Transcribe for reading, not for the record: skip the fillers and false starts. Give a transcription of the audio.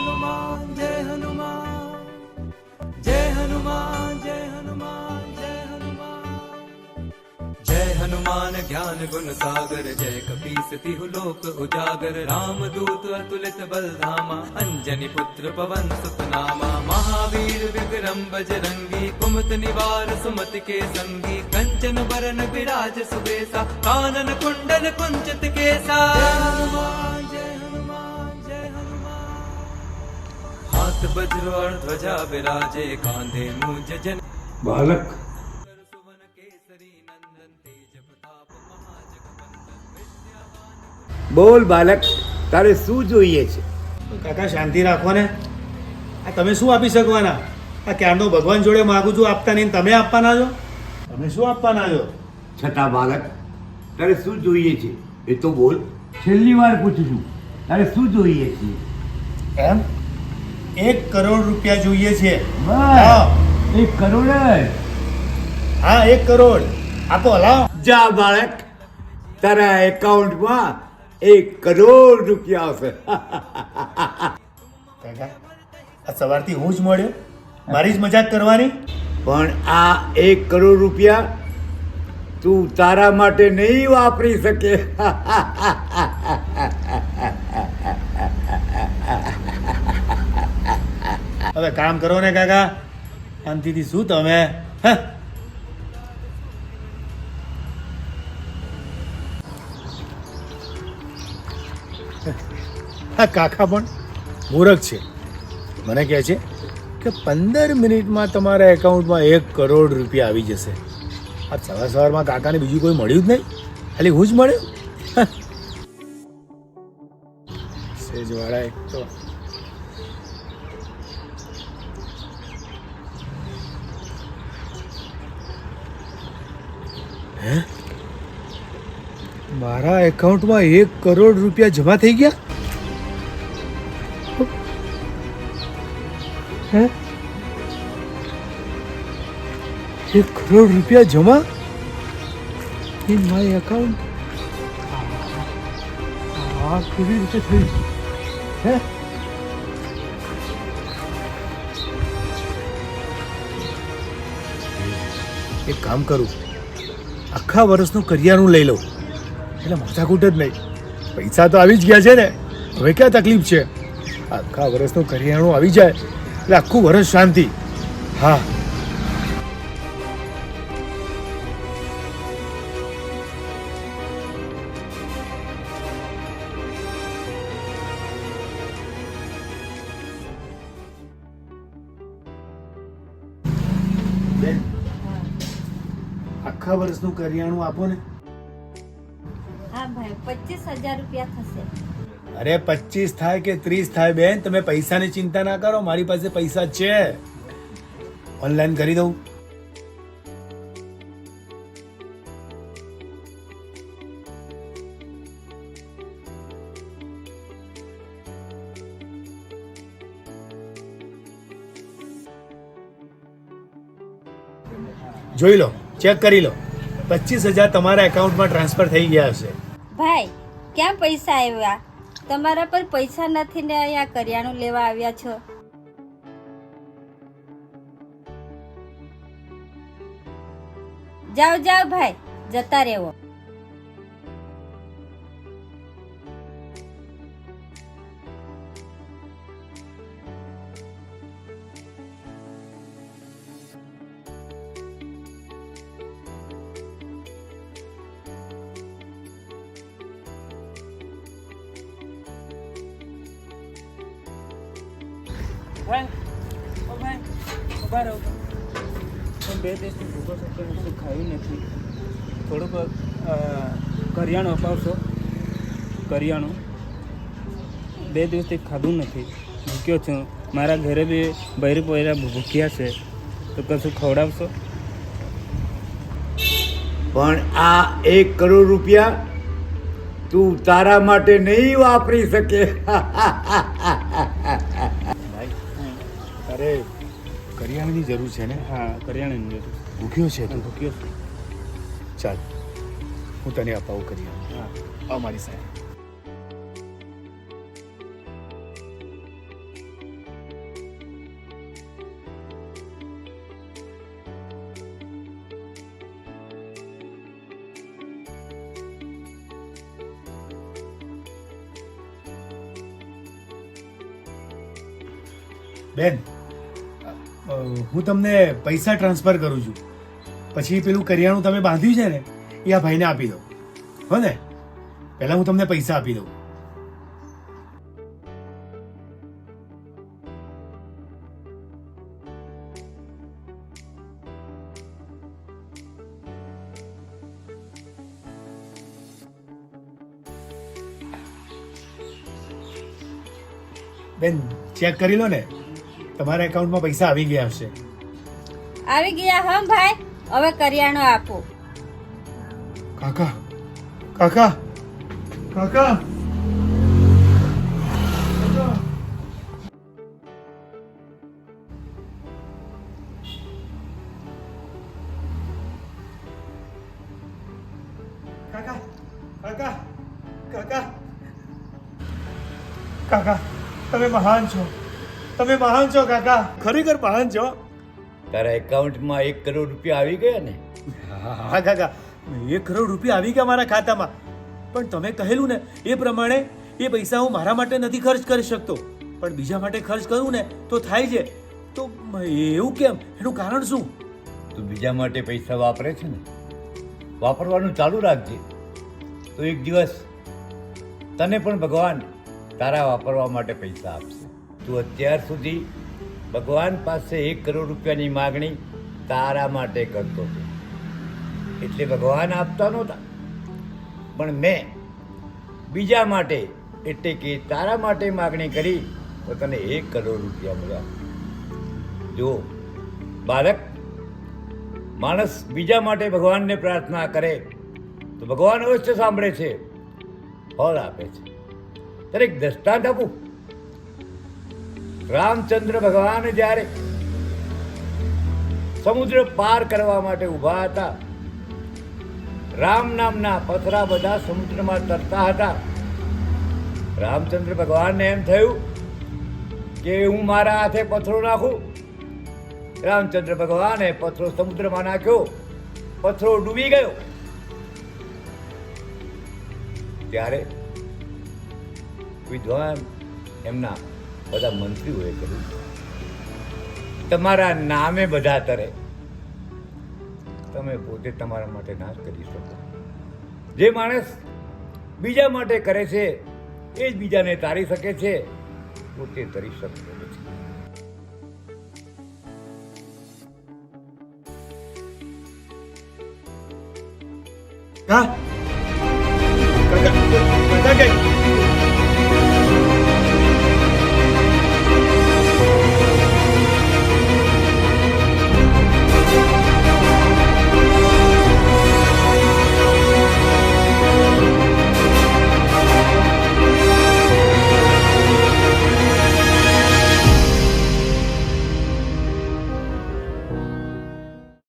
हनुमान जय हनुमान जय हनुमान जय हनुमान जय हनुमान जय हनुमान ज्ञान गुण सागर जय कपीस तिहु लोक उजागर राम दूत अतुलित बल धामा अंजनी पुत्र पवन सुत नामा महावीर विक्रम बजरंगी कुमत निवार सुमति के संगी कंचन बरन विराज सुबेसा कानन कुंडल कुंचित केसा जय हनुमान जय हनुमान हाथ वज्र और ध्वजा विराजे कांधे मूंज जन बालक બોલ બાલક, તારે શું જોઈએ છે? કાકા શાંતિ રાખો ને. આ તમે શું આપી શકવાના? આ ક્યારનો ભગવાન જોડે માગું છું, આપતા નહીં. તમે આપવાના છો? તમે શું આપવાના છો? છતાં બાલક, તારે શું જોઈએ છે એ તો બોલ. છેલ્લી વાર પૂછું છું, તારે શું જોઈએ છે? એમ 1 કરોડ રૂપિયા જોઈએ છે. બસ 1 કરોડ જ? હા 1 કરોડ આપો. લાવો. જા બાળક, તારા એકાઉન્ટમાં 1 કરોડ રૂપિયા આવશે. કાકા આ સવારથી હું જ મળ્યો, મારી જ મજાક કરવાની. પણ આ 1 કરોડ રૂપિયા તું તારા માટે નહીં વાપરી શકે. હવે કામ કરો ને કાકા, શાંતિથી. શું તમે હા કાકા પણ મૂર્ખ છે. મને કહે છે કે 15 મિનિટમાં તમારા એકાઉન્ટમાં 1 કરોડ રૂપિયા આવી જશે. આ સવારમાં કાકાને બીજું કોઈ મળ્યું જ નહીં, ખાલી હું જ મળ્યો. સેજવાળા એક તો. હે, મારા એકાઉન્ટમાં 1 કરોડ રૂપિયા જમા થઈ ગયા? હે, 1 કરોડ રૂપિયા જમા ઇન માય એકાઉન્ટ? આ કેવી રીતે થયું? હે, એક કામ કરું, આખા વર્ષનું કરિયાણું લઈ લઉં, એટલે માથાકૂટ જ નહીં. પૈસા તો આવી જ ગયા છે ને, હવે ક્યાં તકલીફ છે? આખા વર્ષનું કરિયાણું આવી જાય એટલે આખું વર્ષ શાંતિ. હા બેન, આખા વર્ષનું કરિયાણું આપો ને. હા ભાઈ, 25,000 રૂપિયા થશે. અરે 25 થાય કે 30 થાય બેન, તમે પૈસાની ચિંતા ના કરો, મારી પાસે પૈસા છે. ઓનલાઈન કરી દઉં? જોઈ લો, ચેક કરી લો. 25,000 તમારા એકાઉન્ટમાં ટ્રાન્સફર થઈ ગયા હશે. ભાઈ, ક્યાં પૈસા આવ્યા? તમારા પર પૈસા નથી ને અહીંયા કરિયાણું લેવા આવ્યા છો. જાઓ જાઓ ભાઈ, જતા રહેવો. બે દિવસથી ભૂખો છો, કશું ખાયું નથી. થોડુંક કરિયાણું અપાવશો? કરિયાણું 2 દિવસથી ખાધું નથી, ભૂખ્યો છું. મારા ઘરે બી બૈરી પોયરા ભૂખ્યા છે, તો કશું ખવડાવશો? પણ આ 1 કરોડ રૂપિયા તું તારા માટે નહીં વાપરી શકે. અરે કરિયાણાની જરૂર છે ને? હા, કરિયાણાની જરૂર. ભૂખ્યો છે તું? ભૂખ્યો છું. ચાલ, હું તને અપાવું કરિયાણું. હા, આવ મારી સાથે. બેન, હું તમને પૈસા ટ્રાન્સફર કરું છું, પછી પેલું કરિયાણું તમે બાંધ્યું છે ને એ આ ભાઈને આપી દો, હો ને? પહેલા હું તમને પૈસા આપી દઉં. બેન, ચેક કરી લો ને, તમારા એકાઉન્ટમાં પૈસા આવી ગયા હશે. આવી ગયા હમ ભાઈ, હવે કરિયાણું આપો. કાકા, કાકા, કાકા, કાકા, કાકા, કાકા, કાકા, તમે મહાન છો, તમે મહાન છો કાકા, ખરેખર મહાન છો. તારા એકાઉન્ટમાં 1 કરોડ રૂપિયા આવી ગયા ને? હા કાકા, 1 કરોડ રૂપિયા આવી ગયા મારા ખાતામાં. પણ તમે કહેલું ને એ પ્રમાણે એ પૈસા હું મારા માટે નથી ખર્ચ કરી શકતો, પણ બીજા માટે ખર્ચ કરું ને તો થાય છે. તો એવું કેમ? એનું કારણ શું? તું બીજા માટે પૈસા વાપરે છે ને, વાપરવાનું ચાલુ રાખજે, તો એક દિવસ તને પણ ભગવાન તારા વાપરવા માટે પૈસા આપશે. તું અત્યાર સુધી ભગવાન પાસે 1 કરોડ રૂપિયાની માગણી તારા માટે કરતો હતો, એટલે ભગવાન આપતા નહોતા, પણ મેં બીજા માટે એટલે કે તારા માટે માગણી કરી તો તને 1 કરોડ રૂપિયા મળ્યા. જો બાળક, માણસ બીજા માટે ભગવાનને પ્રાર્થના કરે તો ભગવાન અવશ્ય સાંભળે છે, ફળ આપે છે. દરેક દ્રષ્ટાંત આપું. રામચંદ્ર ભગવાન જ્યારે સમુદ્ર પાર કરવા માટે ઊભા હતા, રામ નામના પથરા બધા સમુદ્રમાં તરતા હતા. રામચંદ્ર ભગવાનને એમ થયું કે હું મારા હાથે પથરો નાખું. રામચંદ્ર ભગવાને પથરો સમુદ્રમાં નાખ્યો, પથરો ડૂબી ગયો. ત્યારે વિદ્વાન એમના બધા મંત્રીઓએ કહ્યું, તમારા નામે બધા તરે, તમે પોતે તમારા માટે ના કરી શકો. જે માણસ બીજા માટે કરે છે એ જ બીજાને તારી શકે છે, પોતે તરી શકતો નથી. હા કાકા, કાકા,